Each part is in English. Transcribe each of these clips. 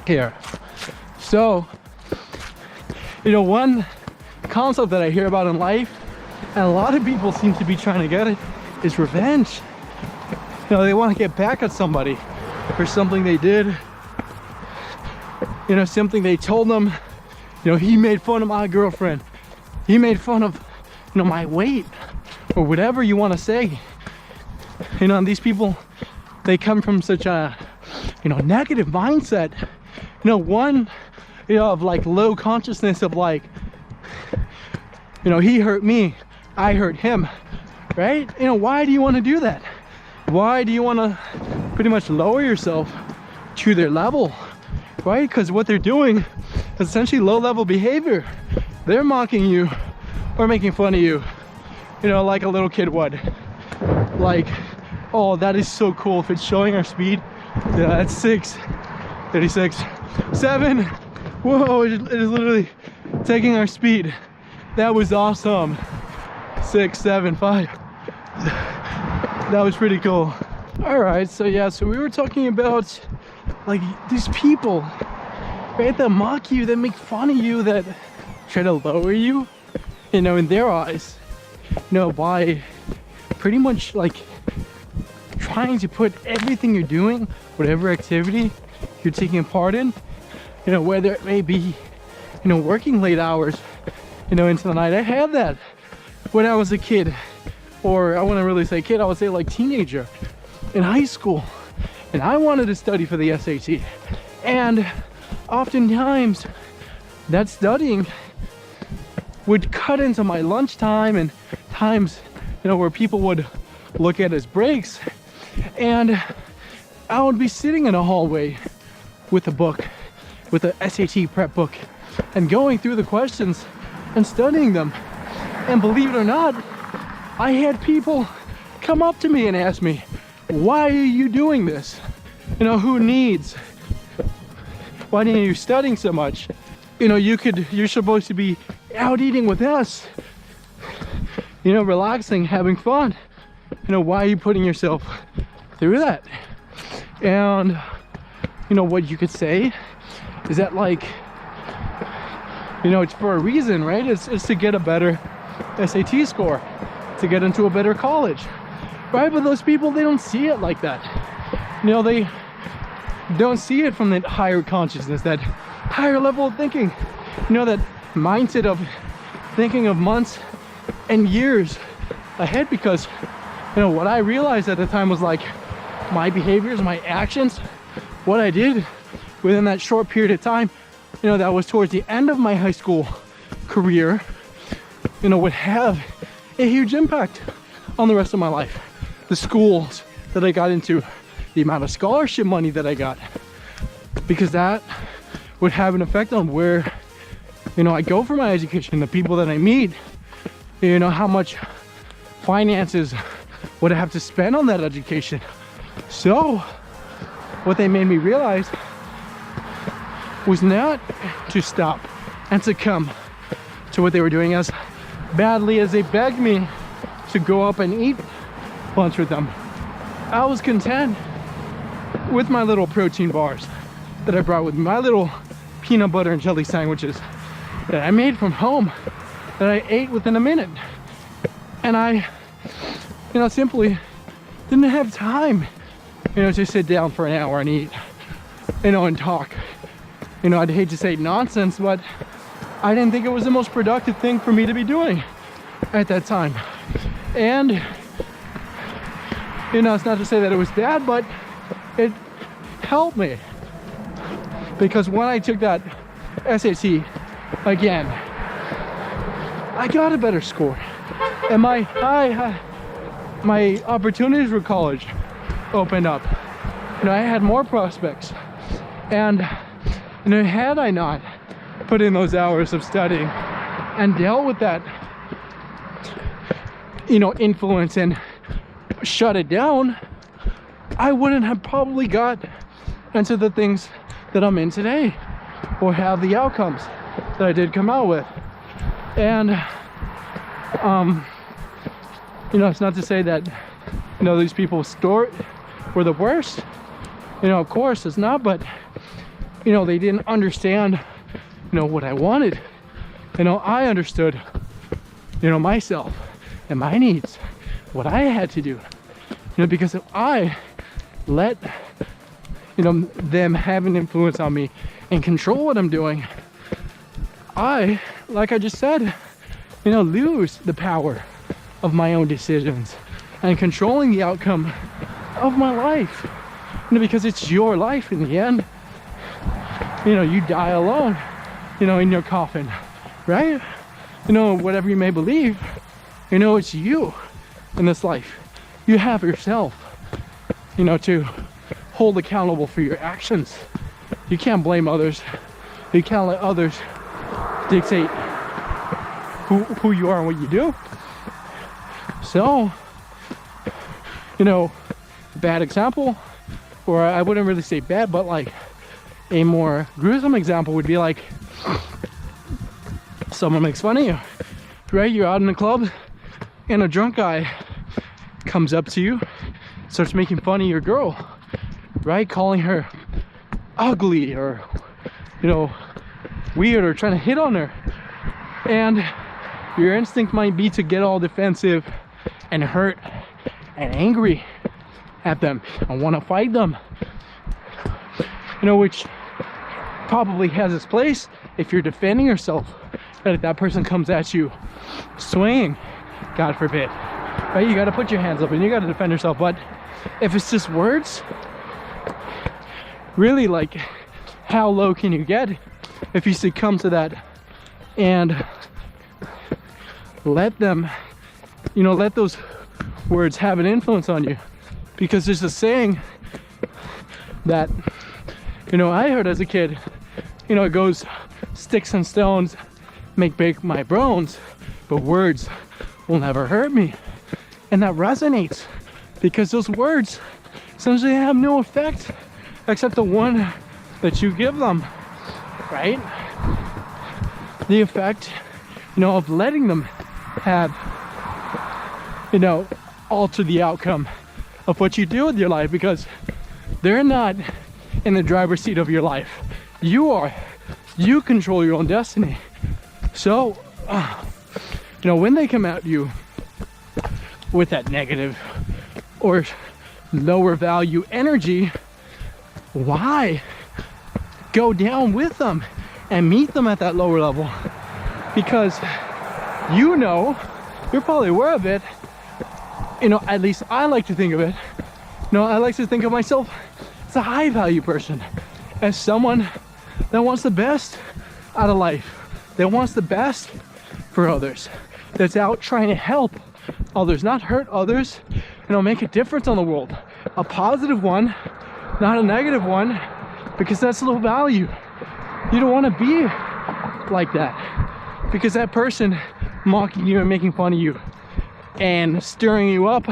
here. So, you know, one concept that I hear about in life, and a lot of people seem to be trying to get it, is revenge. You know, they want to get back at somebody for something they did, you know, something they told them. You know, he made fun of my girlfriend, he made fun of, you know, my weight, or whatever you want to say. You know, and these people, they come from such a, you know, negative mindset. You know, one, you know, of like low consciousness of like, you know, he hurt me, I hurt him, right? You know, why do you want to do that? Why do you want to pretty much lower yourself to their level, right? Because what they're doing is essentially low-level behavior. They're mocking you or making fun of you, you know, like a little kid would. Like, oh, that is so cool if it's showing our speed. Yeah, that's 6, 36, 7. Whoa, it is literally taking our speed. That was awesome. 6, 7, 5. That was pretty cool. All right, so yeah, so we were talking about like these people, right, that mock you, that make fun of you, that try to lower you, you know, in their eyes, you know, by pretty much like trying to put everything you're doing, whatever activity you're taking part in, you know, whether it may be, you know, working late hours, you know, into the night. I had that when I was a kid, or I wouldn't really say kid, I would say like teenager in high school, and I wanted to study for the SAT, and oftentimes that studying would cut into my lunchtime and times, you know, where people would look at as breaks, and I would be sitting in a hallway with a book, with a SAT prep book, and going through the questions and studying them. And believe it or not, I had people come up to me and ask me, why are you doing this? You know, who needs? Why are you studying so much? You know, you're supposed to be out eating with us, you know, relaxing, having fun. You know, why are you putting yourself through that? And, you know, what you could say is that, like, you know, it's for a reason, right? It's to get a better SAT score, to get into a better college, right? But those people, they don't see it like that. You know, they don't see it from that higher consciousness, that higher level of thinking, you know, that mindset of thinking of months and years ahead. Because, you know, what I realized at the time was like my behaviors, my actions, what I did within that short period of time, you know, that was towards the end of my high school career, you know, would have a huge impact on the rest of my life. The schools that I got into, the amount of scholarship money that I got, because that would have an effect on where, you know, I go for my education, the people that I meet, you know, how much finances would I have to spend on that education. So what they made me realize was not to stop and succumb to what they were doing, as badly as they begged me to go up and eat lunch with them. I was content with my little protein bars that I brought with me, my little peanut butter and jelly sandwiches that I made from home, that I ate within a minute. And I, you know, simply didn't have time, you know, to sit down for an hour and eat, you know, and talk. You know, I'd hate to say nonsense, but I didn't think it was the most productive thing for me to be doing at that time. And, you know, it's not to say that it was bad, but it helped me. Because when I took that SAT again, I got a better score. And my opportunities for college opened up. You know, I had more prospects. And, you know, had I not put in those hours of studying and dealt with that, you know, influence and shut it down, I wouldn't have probably got into the things that I'm in today, or have the outcomes that I did come out with. And you know, it's not to say that, you know, these people's story were the worst, you know, of course it's not, but you know, they didn't understand, you know, what I wanted. You know, I understood, you know, myself and my needs, what I had to do, you know, because if I let, you know, them have an influence on me and control what I'm doing, I, like I just said, you know, lose the power of my own decisions and controlling the outcome of my life, you know, because it's your life in the end. You know, you die alone, you know, in your coffin, right? You know, whatever you may believe, you know, it's you in this life. You have yourself, you know, to hold accountable for your actions. You can't blame others. You can't let others dictate who you are and what you do. So, you know, bad example, or I wouldn't really say bad, but like a more gruesome example would be like someone makes fun of you, right? You're out in the club and a drunk guy comes up to you, starts making fun of your girl, right? Calling her ugly or, you know, weird, or trying to hit on her. And your instinct might be to get all defensive and hurt and angry at them and want to fight them, you know, which probably has its place if you're defending yourself. But if that person comes at you swinging, God forbid, right, you got to put your hands up and you got to defend yourself. But if it's just words, really, like, how low can you get if you succumb to that and let them, you know, let those words have an influence on you? Because there's a saying that, you know, I heard as a kid, you know, it goes, sticks and stones may break my bones, but words will never hurt me. And that resonates because those words essentially have no effect except the one that you give them, right? The effect, you know, of letting them have, you know, alter the outcome of what you do with your life, because they're not in the driver's seat of your life. You are. You control your own destiny. So, you know, when they come at you with that negative or lower value energy, why go down with them and meet them at that lower level? Because you know, you're probably aware of it, you know, at least I like to think of it, you know, I like to think of myself as a high value person, as someone that wants the best out of life, that wants the best for others, that's out trying to help others, not hurt others, you know, make a difference on the world, a positive one, not a negative one, because that's low value. You don't want to be like that, because that person mocking you and making fun of you and stirring you up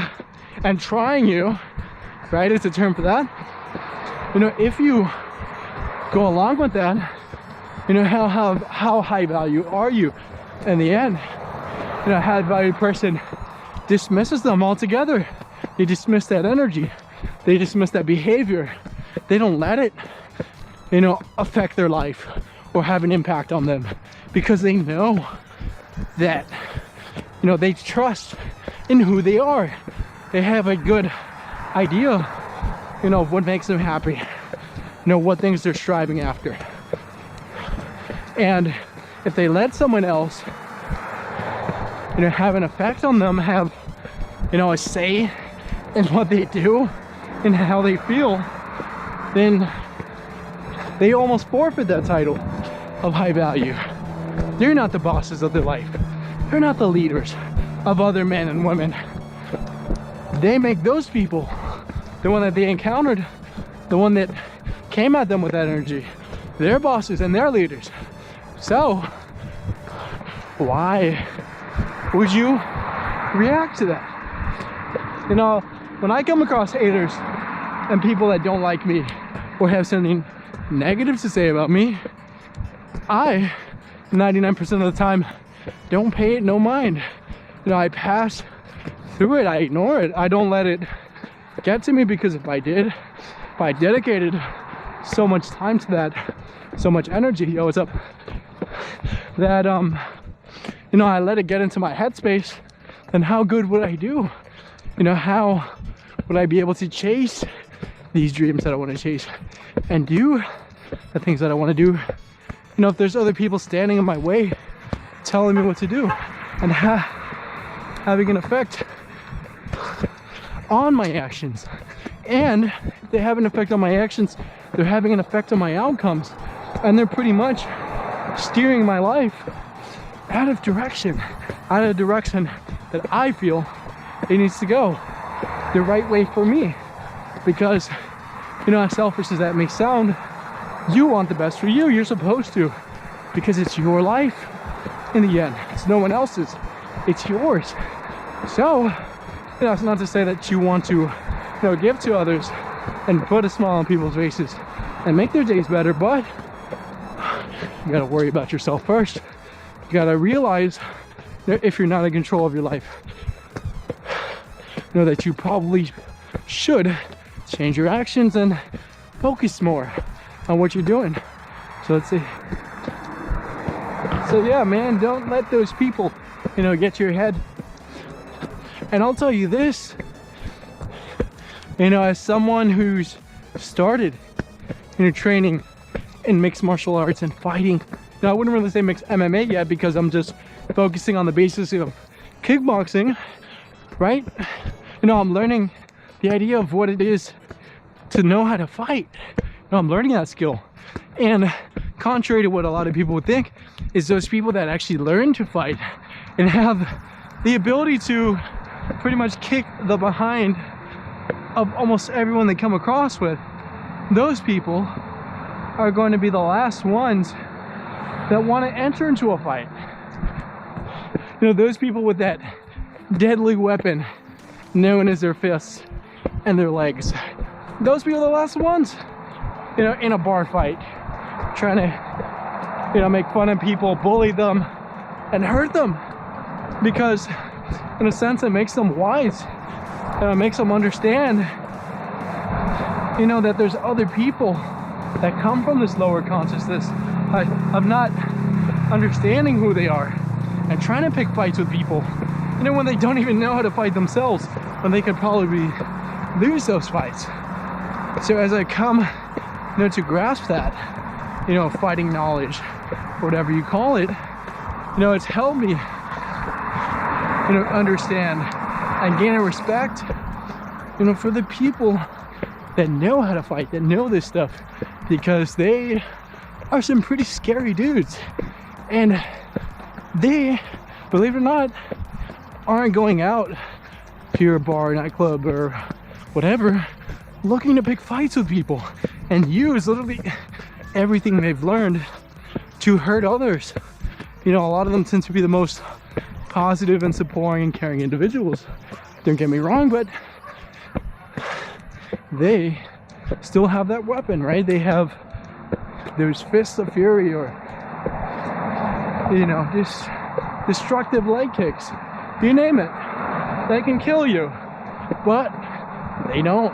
and trying you, right, is a term for that. You know, if you go along with that, you know, how high value are you? In the end, you know, a high value person dismisses them altogether. They dismiss that energy. They dismiss that behavior. They don't let it, you know, affect their life or have an impact on them, because they know that, you know, they trust in who they are. They have a good idea, you know, of what makes them happy, you know, what things they're striving after. And if they let someone else, you know, have an effect on them, have, you know, a say in what they do and how they feel, then they almost forfeit that title of high value. They're not the bosses of their life. They're not the leaders of other men and women. They make those people, the one that they encountered, the one that came at them with that energy, their bosses and their leaders. So why would you react to that? You know, when I come across haters and people that don't like me or have something negative to say about me, I 99% of the time don't pay it no mind. You know, I pass through it, I ignore it, I don't let it get to me, because if I did, if I dedicated so much time to that, so much energy, yo, what's up, that you know, I let it get into my headspace, then how good would I do? You know, how would I be able to chase these dreams that I want to chase and do the things that I want to do? You know, if there's other people standing in my way telling me what to do and having an effect on my actions, and if they have an effect on my actions, they're having an effect on my outcomes, and they're pretty much steering my life out of direction that I feel it needs to go the right way for me. Because, you know, as selfish as that may sound, you want the best for you. You're supposed to, because it's your life in the end. It's no one else's, it's yours. So, you know, it's not to say that you want to, you know, give to others and put a smile on people's faces and make their days better, but you gotta worry about yourself first. You gotta realize that if you're not in control of your life, you know that you probably should change your actions and focus more on what you're doing. So let's see. So yeah, man, don't let those people, you know, get to your head. And I'll tell you this, you know, as someone who's started, you know, training in mixed martial arts and fighting. Now, I wouldn't really say mixed MMA yet because I'm just focusing on the basis of kickboxing, right? You know, I'm learning the idea of what it is to know how to fight. You know, I'm learning that skill. And contrary to what a lot of people would think, is those people that actually learn to fight and have the ability to pretty much kick the behind of almost everyone they come across with, those people are going to be the last ones that want to enter into a fight. You know, those people with that deadly weapon known as their fists and their legs, those people are the last ones, you know, in a bar fight, trying to, you know, make fun of people, bully them, and hurt them. Because in a sense it makes them wise, and it makes them understand, you know, that there's other people that come from this lower consciousness of not understanding who they are and trying to pick fights with people, you know, when they don't even know how to fight themselves, when they could probably lose those fights. So as I come, you know, to grasp that, you know, fighting knowledge, whatever you call it, you know, it's helped me, you know, understand and gain a respect, you know, for the people that know how to fight, that know this stuff, because they are some pretty scary dudes, and they, believe it or not, aren't going out to your bar, nightclub, or whatever looking to pick fights with people and use literally everything they've learned to hurt others. You know, a lot of them tend to be the most positive and supporting and caring individuals, don't get me wrong, but they still have that weapon, right? They have those fists of fury, or, you know, just destructive leg kicks, you name it, they can kill you, but they don't,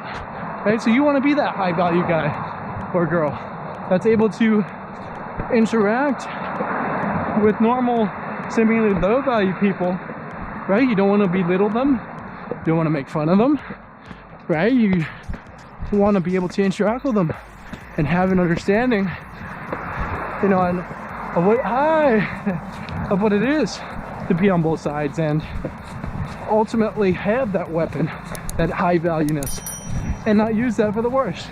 right? So you want to be that high value guy or girl that's able to interact with normal, seemingly low value people, right? You don't want to belittle them, you don't want to make fun of them, right? You want to be able to interact with them and have an understanding, you know, of what it is to be on both sides, and ultimately have that weapon, that high valueness, and not use that for the worst.